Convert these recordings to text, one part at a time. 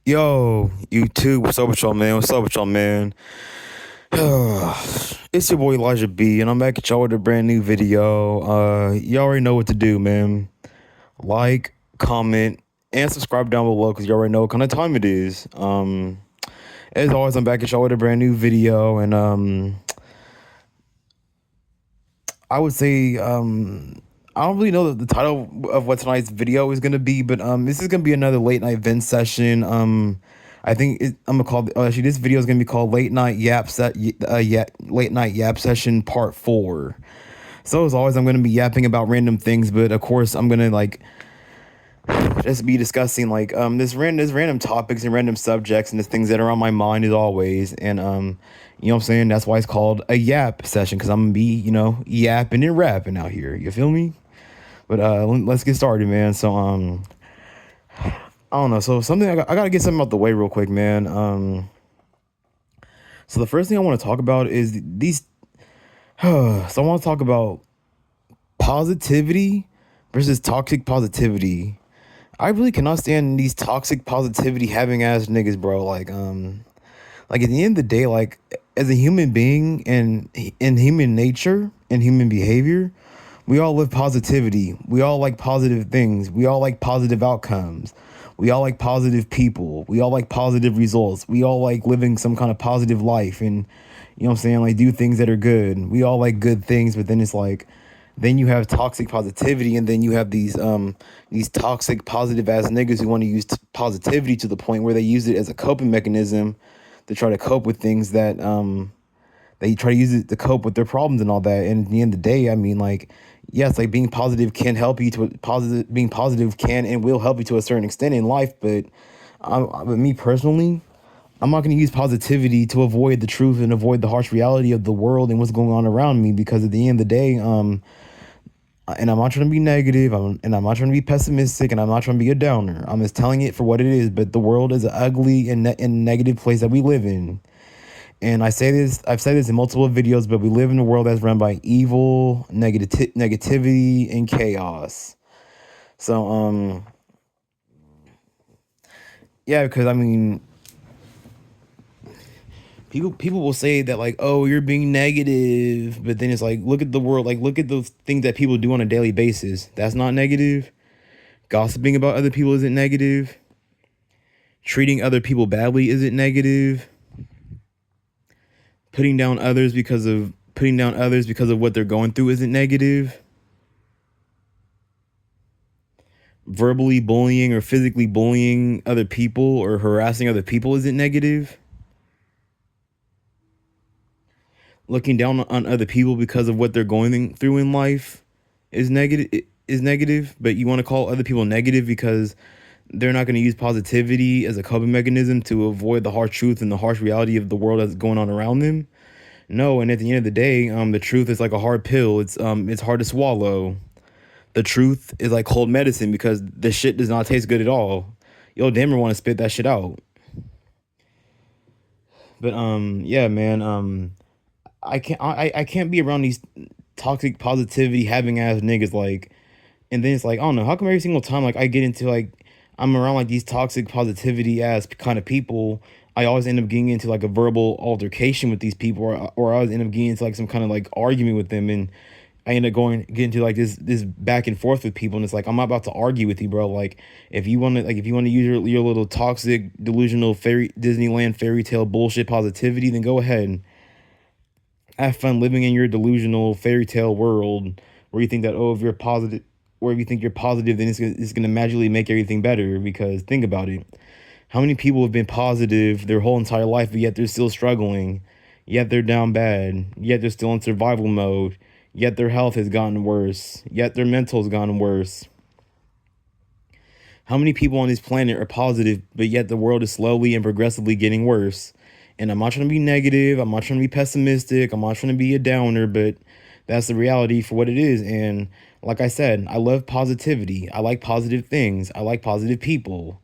Yo, YouTube, what's up with y'all, man? What's up with y'all, man? It's your boy Elijah B, and I'm back at y'all with a brand new video. You already know what to do, man. Like, comment, and subscribe down below because you already know what kind of time it is. As always, I'm back at y'all with a brand new video, and I would say I don't really know the title of what tonight's video is gonna be, but this is gonna be another late night vent session. I think I'm gonna call actually this video is gonna be called late night yap session part 4. So as always, I'm gonna be yapping about random things, but of course I'm gonna like just be discussing like this random topics and random subjects and the things that are on my mind as always. And you know what I'm saying? That's why it's called a yap session, because I'm gonna be, yapping and rapping out here. You feel me? But let's get started, man. So I don't know. So something I gotta get something out the way real quick, man. So the first thing I want to talk about is these. So I want to talk about positivity versus toxic positivity. I really cannot stand these toxic positivity having ass niggas, bro. Like at the end of the day, like as a human being and in human nature and human behavior, we all live positivity. We all like positive things. We all like positive outcomes. We all like positive people. We all like positive results. We all like living some kind of positive life and, you know what I'm saying, like do things that are good. We all like good things, but then it's like then you have toxic positivity, and then you have these toxic positive ass niggas who want to use positivity to the point where they use it as a coping mechanism to try to cope with things that they try to use it to cope with their problems and all that. And at the end of the day, I mean, like, yes, like being positive can help you to positive. Being positive can and will help you to a certain extent in life, but me personally, I'm not going to use positivity to avoid the truth and avoid the harsh reality of the world and what's going on around me. Because at the end of the day, and I'm not trying to be negative, and I'm not trying to be pessimistic, and I'm not trying to be a downer. I'm just telling it for what it is. But the world is an ugly and negative place that we live in. And I've said this in multiple videos, but we live in a world that's run by evil, negativity, and chaos. So, yeah, because I mean, people will say that like, oh, you're being negative, but then it's like, look at the world, like look at those things that people do on a daily basis. That's not negative. Gossiping about other people isn't negative. Treating other people badly isn't negative. Putting down others because of what they're going through isn't negative. Verbally bullying or physically bullying other people or harassing other people isn't negative. Looking down on other people because of what they're going through in life is negative, but you want to call other people negative because they're not going to use positivity as a coping mechanism to avoid the harsh truth and the harsh reality of the world that's going on around them. No, and at the end of the day, the truth is like a hard pill. It's hard to swallow. The truth is like cold medicine because the shit does not taste good at all. You'll damn near want to spit that shit out. But yeah, man, I can't be around these toxic positivity having ass niggas, like, and then it's like, I don't know, how come every single time like I get into like I'm around like these toxic positivity ass kind of people, I always end up getting into like a verbal altercation with these people, or I always end up getting into like some kind of like argument with them, and I end up getting into like this back and forth with people, and it's like I'm not about to argue with you, bro. Like if you want to use your little toxic delusional Disneyland fairy tale bullshit positivity, then go ahead. Have fun living in your delusional fairy tale world where you think that, oh, if you're positive, or if you think you're positive, then it's gonna magically make everything better. Because think about it. How many people have been positive their whole entire life, but yet they're still struggling, yet they're down bad, yet they're still in survival mode, yet their health has gotten worse, yet their mental has gotten worse? How many people on this planet are positive, but yet the world is slowly and progressively getting worse? And I'm not trying to be negative. I'm not trying to be pessimistic. I'm not trying to be a downer, but that's the reality for what it is. And like I said, I love positivity. I like positive things. I like positive people.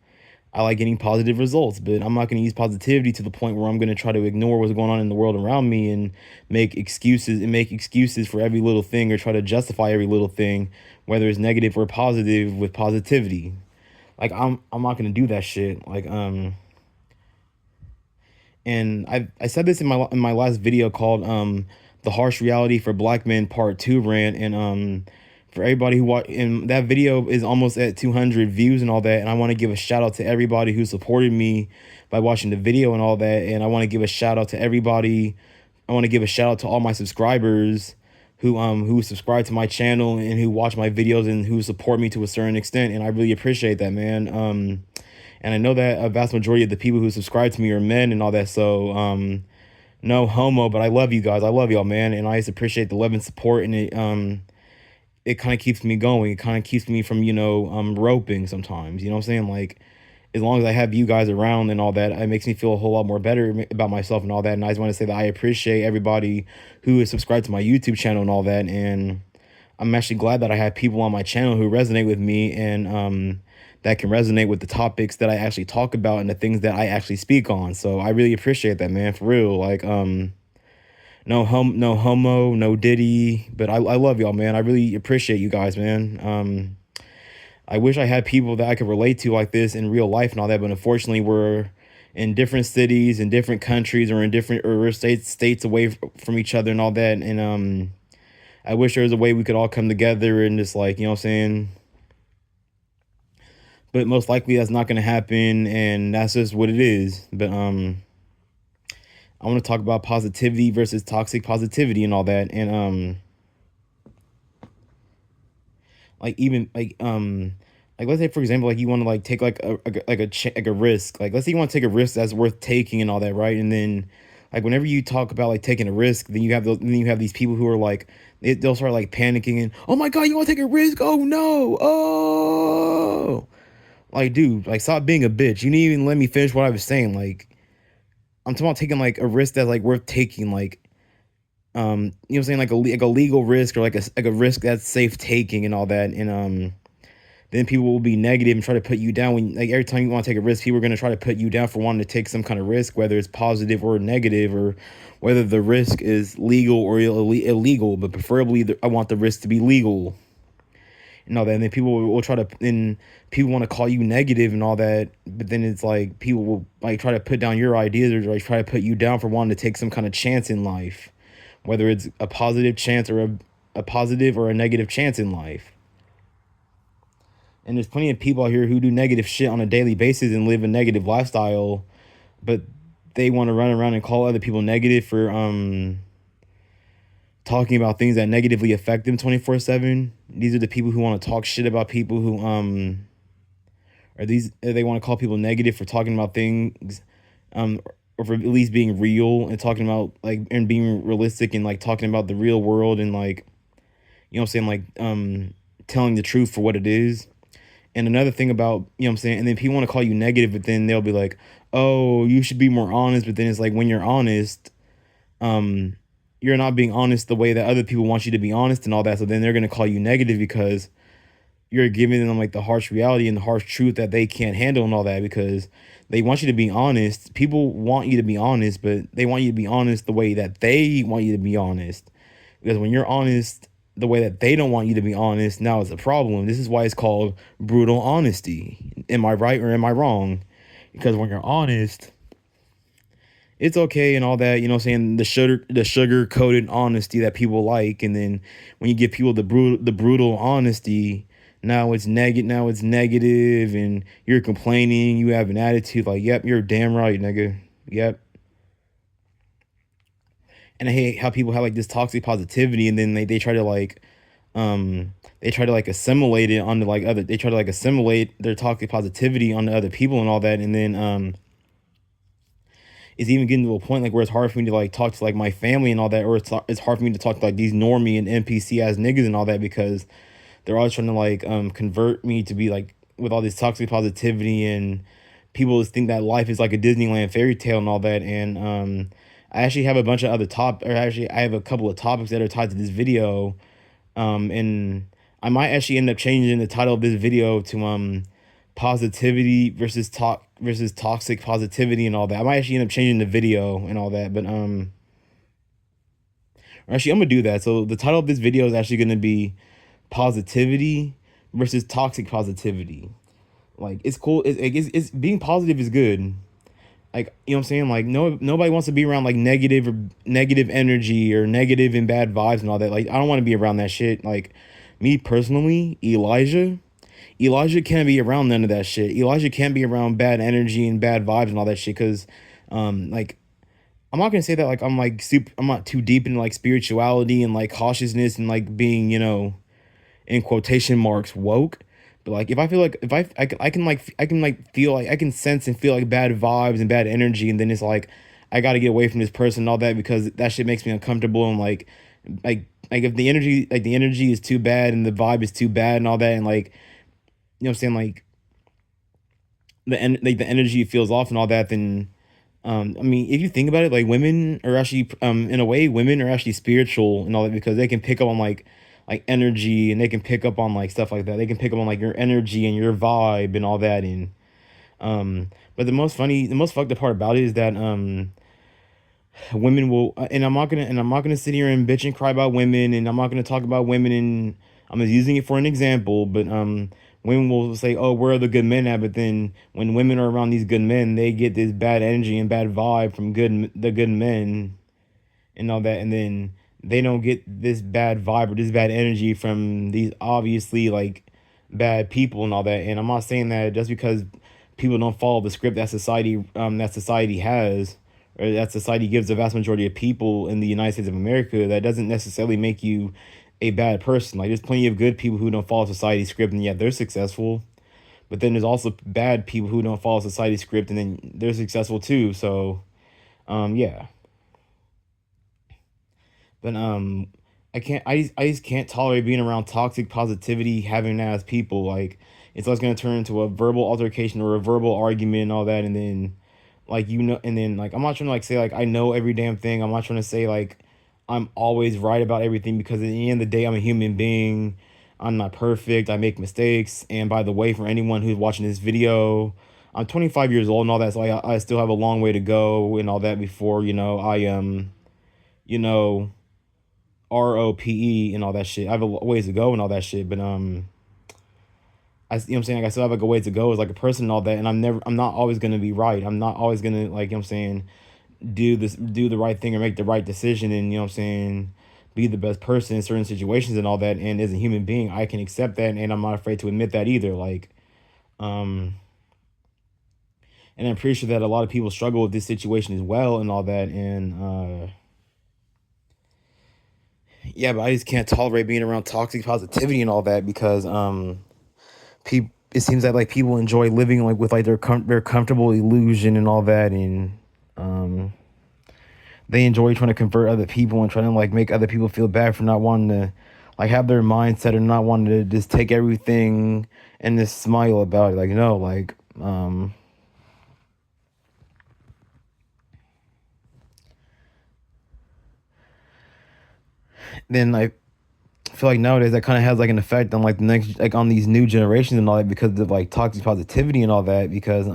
I like getting positive results, but I'm not going to use positivity to the point where I'm going to try to ignore what's going on in the world around me and make excuses for every little thing, or try to justify every little thing, whether it's negative or positive, with positivity. Like I'm not going to do that shit. Like And I said this in my last video called the harsh reality for black men part 2 rant. And for everybody who watched, and that video is almost at 200 views and all that, and I want to give a shout out to everybody who supported me by watching the video and all that. And I want to give a shout out to everybody. I want to give a shout out to all my subscribers who subscribe to my channel and who watch my videos and who support me to a certain extent, and I really appreciate that, man. And I know that a vast majority of the people who subscribe to me are men and all that, so no homo, but I love you guys. I love y'all, man, and I just appreciate the love and support, and it kind of keeps me going. It kind of keeps me from, roping sometimes. You know what I'm saying? Like, as long as I have you guys around and all that, it makes me feel a whole lot more better about myself and all that. And I just want to say that I appreciate everybody who is subscribed to my YouTube channel and all that. And I'm actually glad that I have people on my channel who resonate with me and that can resonate with the topics that I actually talk about and the things that I actually speak on. So I really appreciate that, man, for real. Like, no homo, no diddy, but I love y'all, man. I really appreciate you guys, man. I wish I had people that I could relate to like this in real life and all that, but unfortunately we're in different cities, in different countries, or in different or states away from each other and all that. And I wish there was a way we could all come together and just, like, you know what I'm saying? But most likely that's not gonna happen, and that's just what it is. But I want to talk about positivity versus toxic positivity and all that. And like, even like, let's say for example, like, you want to like take like a risk. Like, let's say you want to take a risk that's worth taking and all that, right? And then, like, whenever you talk about like taking a risk, then you have these people who are like, they'll start like panicking and, oh my god, you want to take a risk? Oh no, oh, like, dude, like, stop being a bitch. You didn't even let me finish what I was saying. Like, I'm talking about taking like a risk that's like worth taking, like, you know what I'm saying, like a legal risk, or like a risk that's safe taking and all that. And then people will be negative and try to put you down when, like, every time you want to take a risk, people are going to try to put you down for wanting to take some kind of risk, whether it's positive or negative, or whether the risk is legal or illegal. But preferably, I want the risk to be legal and all that. And then people will try to, and people want to call you negative and all that, but then it's like people will like try to put down your ideas, or like try to put you down for wanting to take some kind of chance in life, whether it's a positive chance or a positive or a negative chance in life. And there's plenty of people out here who do negative shit on a daily basis and live a negative lifestyle, but they want to run around and call other people negative for talking about things that negatively affect them 24/7. These are the people who want to talk shit about people who or these they want to call people negative for talking about things or for at least being real and talking about, like, and being realistic and like talking about the real world and, like, you know what I'm saying, like, telling the truth for what it is. And another thing about, you know what I'm saying, and then people want to call you negative, but then they'll be like, oh, you should be more honest. But then it's like, when you're honest, um, you're not being honest the way that other people want you to be honest and all that. So then they're going to call you negative because you're giving them like the harsh reality and the harsh truth that they can't handle and all that, because they want you to be honest. People want you to be honest, but they want you to be honest the way that they want you to be honest. Because when you're honest the way that they don't want you to be honest, now it's a problem. This is why it's called brutal honesty. Am I right or am I wrong? Because when you're honest, it's okay and all that, you know what I'm saying, the sugar coated honesty that people like. And then when you give people the brutal honesty, now it's negative, and you're complaining, you have an attitude like, yep, you're damn right, nigga. Yep. And I hate how people have like this toxic positivity, and then they try to like they try to like assimilate it onto like other, they try to like assimilate their toxic positivity onto other people and all that. And then it's even getting to a point like where it's hard for me to like talk to like my family and all that, or it's hard for me to talk to like these normie and NPC ass niggas and all that, because they're always trying to like convert me to be like with all this toxic positivity, and people just think that life is like a Disneyland fairy tale and all that. And I actually have a bunch of other I have a couple of topics that are tied to this video, and I might actually end up changing the title of this video to positivity versus toxic positivity and all that. I might actually end up changing the video and all that, but actually I'm gonna do that. So the title of this video is actually gonna be positivity versus toxic positivity. Like, it's cool. It's being positive is good, like, you know what I'm saying? Like, no, nobody wants to be around like negative or negative energy or negative and bad vibes and all that. Like, I don't want to be around that shit. Like, me personally, Elijah can't be around none of that shit. Elijah can't be around bad energy and bad vibes and all that shit. Cause, like, I'm not gonna say that like I'm like super. I'm not too deep into like spirituality and like cautiousness and like being, you know, in quotation marks woke. But like if I feel like if I can like feel like I can sense and feel like bad vibes and bad energy, and then it's like I got to get away from this person and all that because that shit makes me uncomfortable. And like if the energy is too bad and the vibe is too bad and all that, and like, you know what I'm saying, like like the energy feels off and all that, then I mean, if you think about it, like women are actually, in a way, women are actually spiritual and all that because they can pick up on like energy, and they can pick up on like stuff like that. They can pick up on like your energy and your vibe and all that. And but the most fucked up part about it is that women will, and I'm not gonna sit here and bitch and cry about women, and I'm not gonna talk about women, and I'm just using it for an example. But women will say, "Oh, where are the good men at?" But then when women are around these good men, they get this bad energy and bad vibe from the good men and all that, and then they don't get this bad vibe or this bad energy from these obviously like bad people and all that. And I'm not saying that just because people don't follow the script that society has, or that society gives the vast majority of people in the United States of America, that doesn't necessarily make you a bad person. Like, there's plenty of good people who don't follow society's script and yet they're successful. But then there's also bad people who don't follow society's script and then they're successful too. So yeah. But I just can't tolerate being around toxic positivity, having that as people. Like, it's always gonna turn into a verbal altercation or a verbal argument and all that. And then like, you know, and then like I'm not trying to like say like I know every damn thing. I'm not trying to say like I'm always right about everything, because at the end of the day, I'm a human being. I'm not perfect. I make mistakes. And by the way, for anyone who's watching this video, I'm 25 years old and all that, so I still have a long way to go and all that before, you know, I you know, ROPE and all that shit. I have a ways to go and all that shit. But you know what I'm saying? Like, I still have like a ways to go as like a person and all that. And I'm not always gonna be right. I'm not always gonna, like, you know what I'm saying, do the right thing or make the right decision, and, you know what I'm saying, be the best person in certain situations and all that. And as a human being, I can accept that, and I'm not afraid to admit that either. Like, um, and I'm pretty sure that a lot of people struggle with this situation as well and all that. And yeah, but I just can't tolerate being around toxic positivity and all that because people, it seems that like people enjoy living like with like their comfortable illusion and all that. And um they enjoy trying to convert other people and trying to like make other people feel bad for not wanting to like have their mindset or not wanting to just take everything and just smile about it. Like, no, like then I feel like nowadays that kind of has like an effect on like the next, like on these new generations and all that, because of like toxic positivity and all that. Because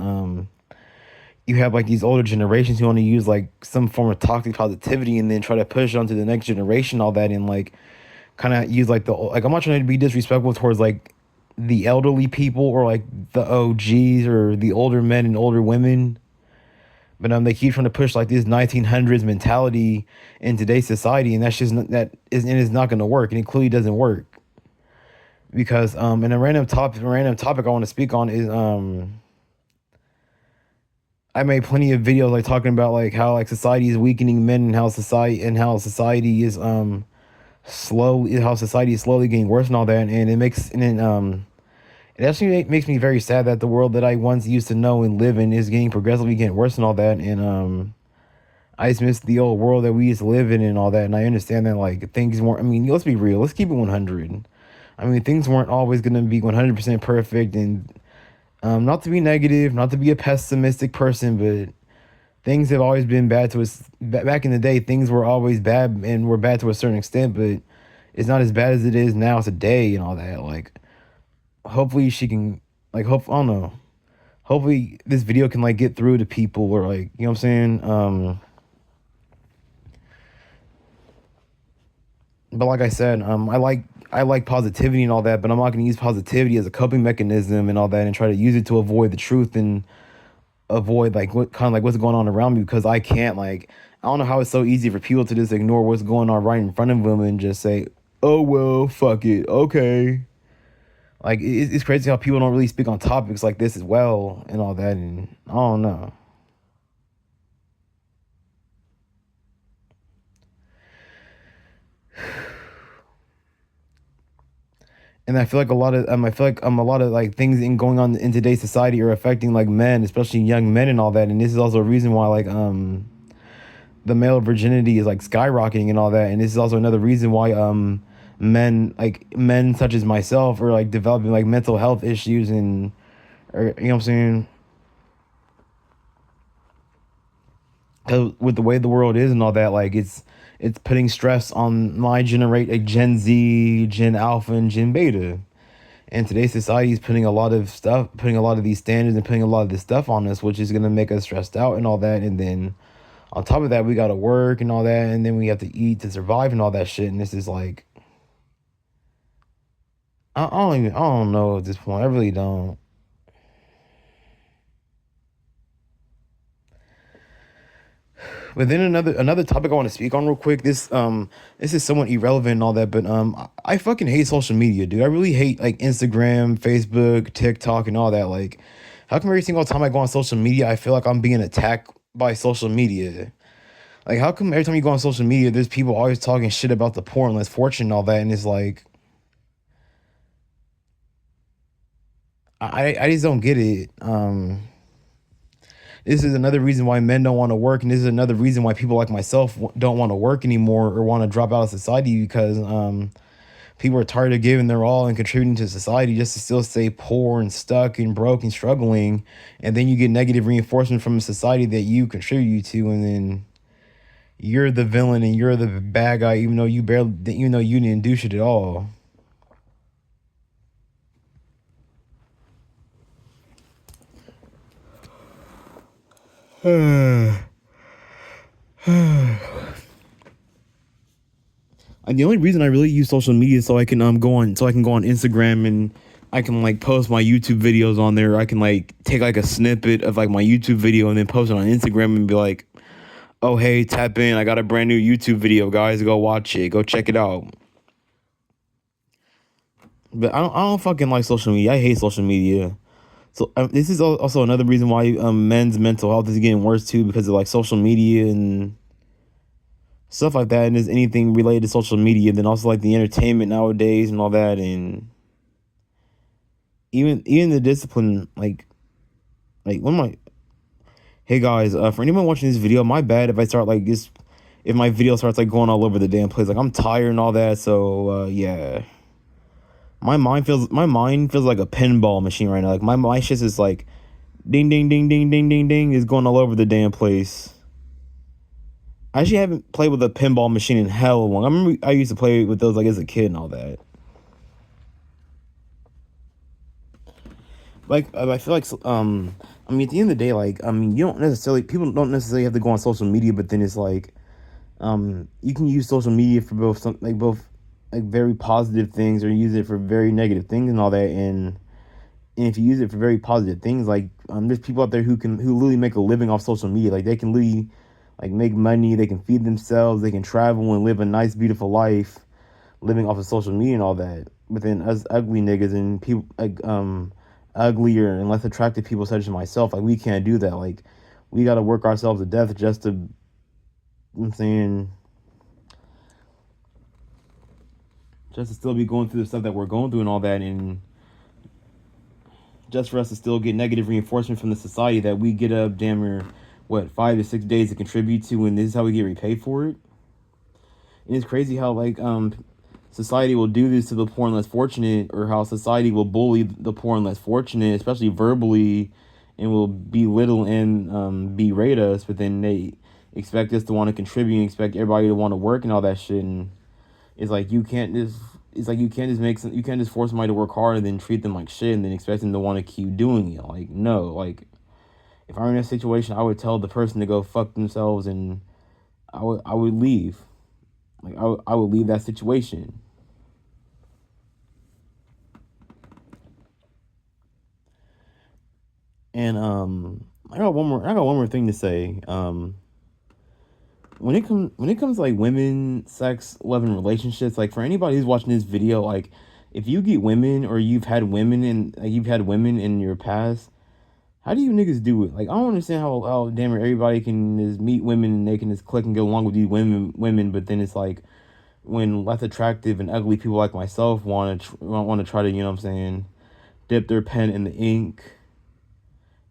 you have like these older generations who want to use like some form of toxic positivity and then try to push it onto the next generation, all that. And like kind of use like like, I'm not trying to be disrespectful towards like the elderly people or like the OGs or the older men and older women. But they keep trying to push like this 1900s mentality in today's society, and that's just not, that is, and it's not going to work, and it clearly doesn't work. Because and a random topic I want to speak on is I made plenty of videos like talking about like how like society is weakening men, and how society is how society is slowly getting worse and all that. And it actually makes me very sad that the world that I once used to know and live in is progressively getting worse and all that. And I just miss the old world that we used to live in and all that. And I understand that like things weren't, I mean, let's be real, let's keep it 100. I mean, things weren't always going to be 100% perfect. And not to be negative, not to be a pessimistic person, but things have always been bad to us. Back in the day, things were always bad and were bad to a certain extent, but it's not as bad as it is now today and all that. Like, hopefully she can, like, I don't know. Hopefully this video can like get through to people, or like, you know what I'm saying? But like I said, I like positivity and all that, but I'm not going to use positivity as a coping mechanism and all that and try to use it to avoid the truth. And avoid like what kind of like what's going on around me because I can't like I don't know how it's so easy for people to just ignore what's going on right in front of them and just say, "Oh well, fuck it, okay." Like it's crazy how people don't really speak on topics like this as well and all that, and I don't know. And I feel like I feel like a lot of like things in going on in today's society are affecting like men, especially young men and all that. And this is also a reason why like the male virginity is like skyrocketing and all that. And this is also another reason why men such as myself are like developing like mental health issues and or you know what I'm saying. 'Cause with the way the world is and all that, like it's putting stress on my generate like Gen Z, Gen Alpha, and Gen Beta. And today's society is putting a lot of stuff, putting a lot of these standards and putting a lot of this stuff on us, which is gonna make us stressed out and all that. And then on top of that, we gotta work and all that, and then we have to eat to survive and all that shit. And this is like, I don't know at this point. I really don't. But then another topic I want to speak on real quick. This is somewhat irrelevant and all that, but I fucking hate social media, dude. I really hate like Instagram, Facebook, TikTok, and all that. Like, how come every single time I go on social media, I feel like I'm being attacked by social media? Like, how come every time you go on social media, there's people always talking shit about the poor and less fortunate and all that, and it's like, I just don't get it. This is another reason why men don't want to work, and this is another reason why people like myself don't want to work anymore or want to drop out of society because people are tired of giving their all and contributing to society just to still stay poor and stuck and broke and struggling, and then you get negative reinforcement from a society that you contribute to, and then you're the villain and you're the bad guy, even though you didn't do shit at all. And the only reason I really use social media is so I can go on Instagram and I can like post my YouTube videos on there. I can like take like a snippet of like my YouTube video and then post it on Instagram and be like, "Oh hey, tap in! I got a brand new YouTube video, guys. Go watch it. Go check it out." But I don't fucking like social media. I hate social media. So this is also another reason why men's mental health is getting worse too because of like social media and stuff like that, and there's anything related to social media, then also like the entertainment nowadays and all that, and even the discipline, like when my hey guys, for anyone watching this video, my bad if I start like this, if my video starts like going all over the damn place, like I'm tired and all that, so yeah, my mind feels like a pinball machine right now, like my shit is like ding ding ding ding ding ding ding is going all over the damn place. I actually haven't played with a pinball machine in hell long. I remember I used to play with those like as a kid and all that. Like I feel like I mean at the end of the day, like I mean people don't necessarily have to go on social media, but then it's like you can use social media for both like very positive things or use it for very negative things and all that. And if you use it for very positive things, like there's people out there who literally make a living off social media. Like they can literally like make money, they can feed themselves, they can travel and live a nice, beautiful life, living off of social media and all that. But then us ugly niggas and people like uglier and less attractive people such as myself, like we can't do that. Like we gotta work ourselves to death just to I'm saying just to still be going through the stuff that we're going through and all that, and just for us to still get negative reinforcement from the society that we get up damn near what 5 to 6 days to contribute to, and this is how we get repaid for it. And it's crazy how like society will do this to the poor and less fortunate, or how society will bully the poor and less fortunate, especially verbally, and will belittle and berate us. But then they expect us to want to contribute and expect everybody to want to work and all that shit. And it's like you can't just you can't just force somebody to work hard and then treat them like shit and then expect them to want to keep doing it. Like no, like if I were in a situation, I would tell the person to go fuck themselves, and I would leave. Like I would leave that situation. And I got one more thing to say. When it comes to like women, sex, love, and relationships, like for anybody who's watching this video, like if you get women or you've had women in your past, how do you niggas do it? Like I don't understand how damn it everybody can just meet women and they can just click and get along with these women, but then it's like when less attractive and ugly people like myself want to try to, you know what I'm saying, dip their pen in the ink,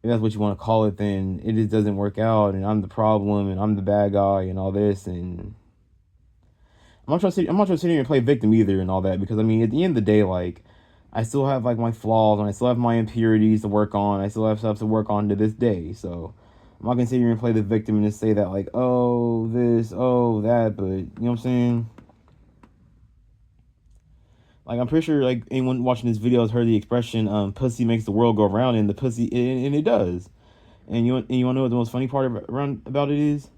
if that's what you want to call it, then it just doesn't work out, and I'm the problem, and I'm the bad guy, and all this, and I'm not trying to sit here and play victim either, and all that, because I mean, at the end of the day, like, I still have like my flaws, and I still have my impurities to work on. I still have stuff to work on to this day, so I'm not gonna sit here and play the victim and just say that like, oh this, oh that, but you know what I'm saying? Like I'm pretty sure like anyone watching this video has heard the expression, "Pussy makes the world go round," and the pussy, and it does. And you want to know what the most funny part about it is?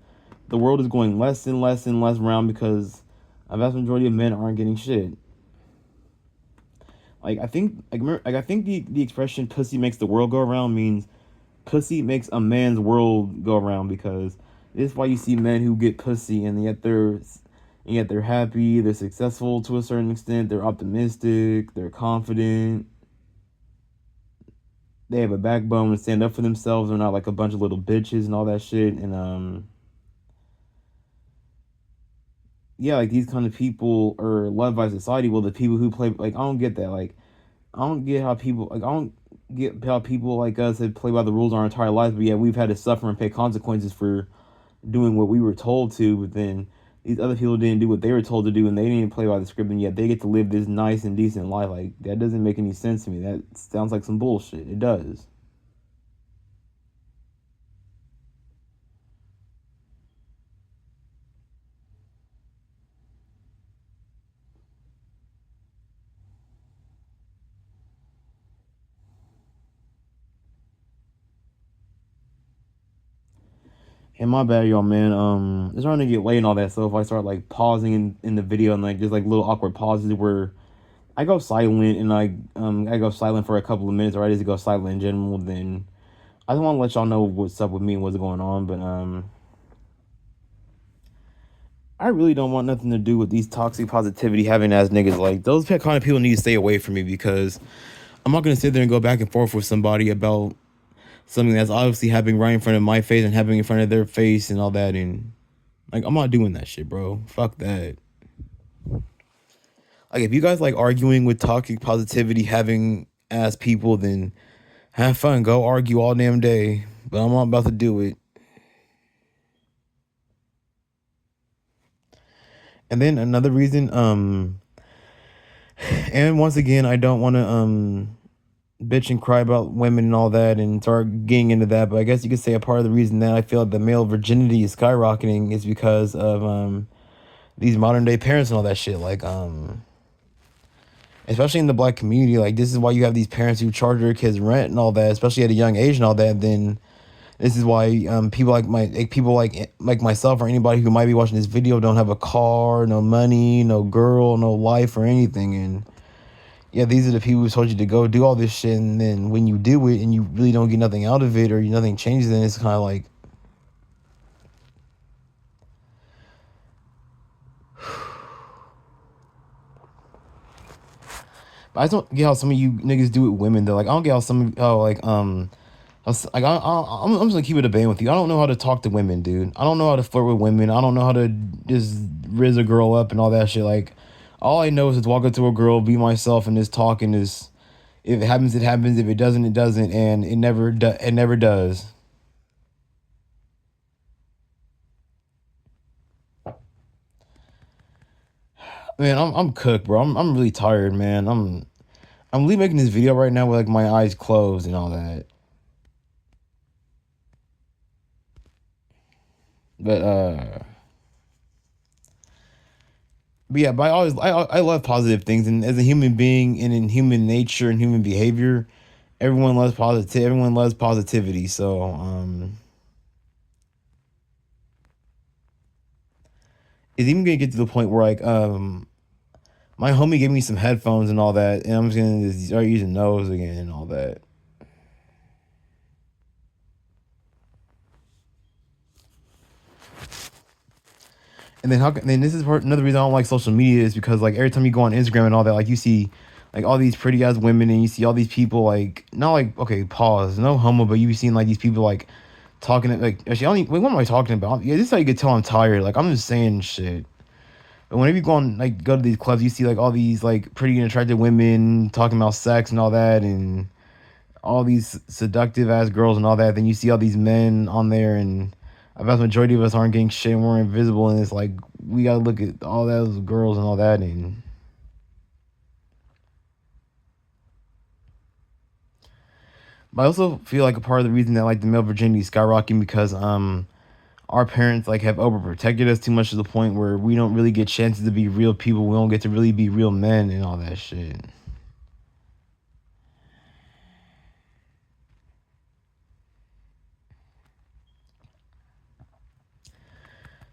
The world is going less and less and less round because a vast majority of men aren't getting shit. I think the expression "pussy makes the world go around" means pussy makes a man's world go around, because this is why you see men who get pussy and yet they're happy, they're successful to a certain extent, they're optimistic, they're confident, they have a backbone to stand up for themselves, they're not like a bunch of little bitches and all that shit. And yeah, like these kind of people are loved by society. Well, the people who play, like, I don't get that. Like, I don't get how people, like, I don't get how people like us that play by the rules our entire lives, but yeah, we've had to suffer and pay consequences for doing what we were told to. But then these other people didn't do what they were told to do, and they didn't play by the script, and yet they get to live this nice and decent life. Like, that doesn't make any sense to me. That sounds like some bullshit. It does. And my bad, y'all, man. It's starting to get late and all that. So if I start like pausing in the video and like just like little awkward pauses where I go silent and I go silent for a couple of minutes, or I just go silent in general, then I just want to let y'all know what's up with me and what's going on. But I really don't want nothing to do with these toxic positivity having ass niggas. Like those kind of people need to stay away from me, because I'm not gonna sit there and go back and forth with somebody about something that's obviously happening right in front of my face and happening in front of their face and all that. And like, I'm not doing that shit, bro. Fuck that. Like, if you guys like arguing with toxic positivity having ass people, then have fun. Go argue all damn day. But I'm not about to do it. And then another reason, and once again, I don't want to bitch and cry about women and all that and start getting into that. But I guess you could say a part of the reason that I feel like the male virginity is skyrocketing is because of these modern day parents and all that shit. Like especially in the black community, like this is why you have these parents who charge their kids rent and all that, especially at a young age and all that. Then this is why people like myself or anybody who might be watching this video don't have a car, no money, no girl, no life or anything. And yeah, these are the people who told you to go do all this shit, and then when you do it and you really don't get nothing out of it or nothing changes, then it's kind of like, but I just don't get how some of you niggas do it with women though. Like I don't get how some of how like I'm just gonna keep it a band with you. I don't know how to talk to women, dude. I don't know how to flirt with women. I don't know how to just riz a girl up and all that shit. Like all I know is to walk up to a girl, be myself, and just talk. And just if it happens, it happens. If it doesn't, it doesn't. And it never does. Man, I'm cooked, bro. I'm really tired, man. I'm really making this video right now with like my eyes closed and all that. But yeah, but I love positive things, and as a human being and in human nature and human behavior, everyone loves positivity. So it's even gonna get to the point where like my homie gave me some headphones and all that, and I'm just gonna start using those again and all that. And then then this is another reason I don't like social media is because like every time you go on Instagram and all that, like you see like all these pretty ass women and you see all these people like not like okay pause no homo, but you seen like these people like talking like actually I don't, wait, what am I talking about? Yeah, this is how you can tell I'm tired. Like I'm just saying shit. But whenever you go on like go to these clubs, you see like all these like pretty and attractive women talking about sex and all that, and all these seductive ass girls and all that. Then you see all these men on there, and a vast majority of us aren't getting shit. And we're invisible, and it's like we gotta look at all those girls and all that. And but I also feel like a part of the reason that like the male virginity is skyrocketing because our parents like have overprotected us too much to the point where we don't really get chances to be real people. We don't get to really be real men and all that shit.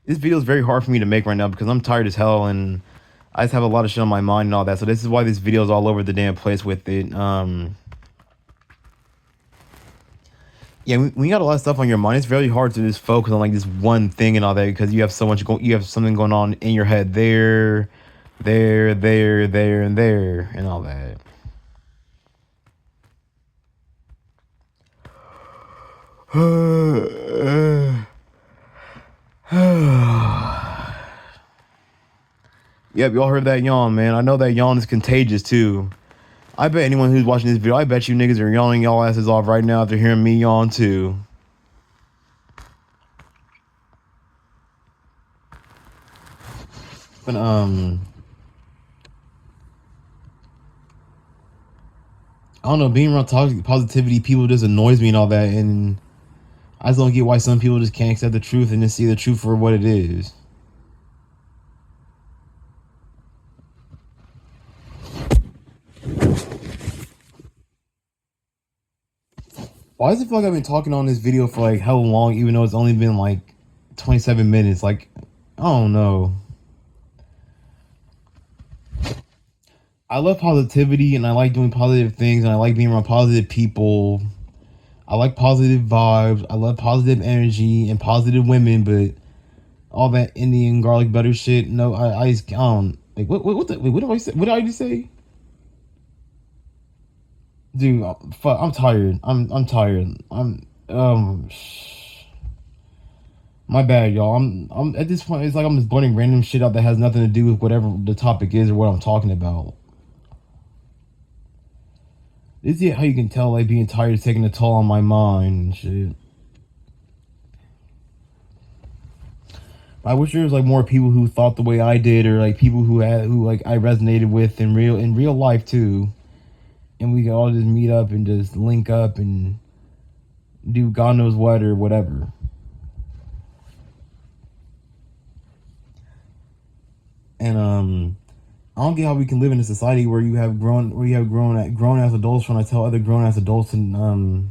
This video is very hard for me to make right now because I'm tired as hell and I just have a lot of shit on my mind and all that. So this is why this video is all over the damn place with it. Yeah, when you got a lot of stuff on your mind, it's very hard to just focus on like this one thing and all that because you have so much you have something going on in your head there, and there, and all that. Yep, y'all heard that yawn, man. I know that yawn is contagious too. I bet anyone who's watching this video, I bet you niggas are yawning y'all asses off right now after hearing me yawn too. But I don't know, being around toxic positivity, people just annoys me and all that, and I just don't get why some people just can't accept the truth and just see the truth for what it is. Why does it feel like I've been talking on this video for like how long, even though it's only been like 27 minutes? Like, I don't know. I love positivity and I like doing positive things and I like being around positive people. I like positive vibes. I love positive energy and positive women, but all that Indian garlic butter shit, no, I just I don't like what the wait, what did I say? What did I just say? Dude, fuck, I'm tired. I'm tired. My bad, y'all. I'm at this point. It's like I'm just blurting random shit out that has nothing to do with whatever the topic is or what I'm talking about. This is how you can tell like being tired is taking a toll on my mind and shit. I wish there was like more people who thought the way I did, or like people who like I resonated with in real life too, and we could all just meet up and just link up and do God knows what or whatever. And I don't get how we can live in a society where you have grown ass adults trying to tell other grown ass adults to not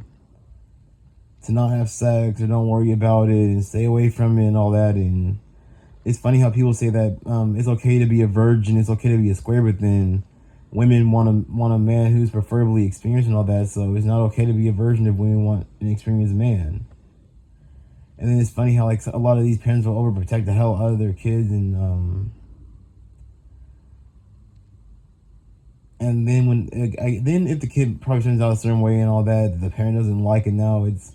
have sex or don't worry about it and stay away from it and all that. And it's funny how people say that it's okay to be a virgin, it's okay to be a square, but then women want a man who's preferably experienced and all that. So it's not okay to be a virgin if women want an experienced man. And then it's funny how like a lot of these parents will overprotect the hell out of their kids, and then then if the kid probably turns out a certain way and all that, the parent doesn't like it, now it's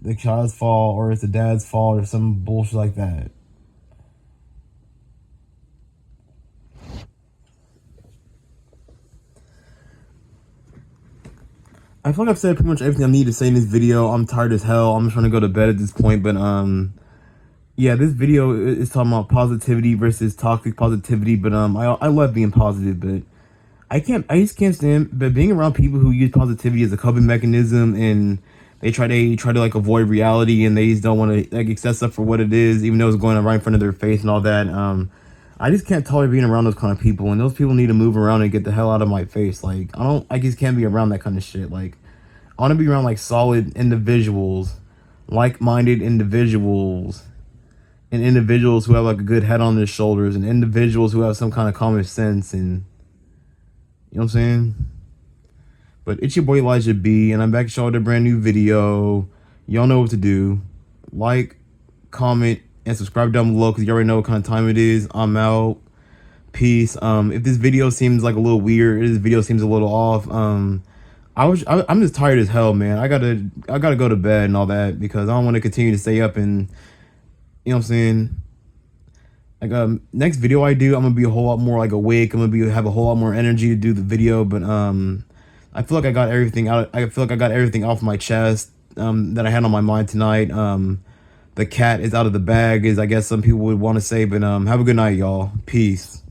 the child's fault or it's the dad's fault or some bullshit like that. I feel like I've said pretty much everything I need to say in this video. I'm tired as hell. I'm just trying to go to bed at this point, but yeah, this video is talking about positivity versus toxic positivity, but I love being positive, but I just can't stand but being around people who use positivity as a coping mechanism, and they try to like avoid reality, and they just don't want to like accept stuff for what it is, even though it's going on right in front of their face and all that. I just can't tolerate being around those kind of people, and those people need to move around and get the hell out of my face. Like I just can't be around that kind of shit. Like I want to be around like solid individuals, like-minded individuals, and individuals who have like a good head on their shoulders, and individuals who have some kind of common sense, and you know what I'm saying? But it's your boy Elijah B, and I'm back to show with a brand new video. Y'all know what to do. Like, comment, and subscribe down below because you already know what kind of time it is. I'm out. Peace. If this video seems like a little weird, if this video seems a little off, I'm just tired as hell, man. I gotta go to bed and all that because I don't want to continue to stay up and, you know what I'm saying. Like next video I do, I'm gonna be a whole lot more like awake. I'm gonna have a whole lot more energy to do the video. But I feel like I got everything out. I feel like I got everything off my chest that I had on my mind tonight. The cat is out of the bag, as I guess some people would want to say. But have a good night, y'all. Peace.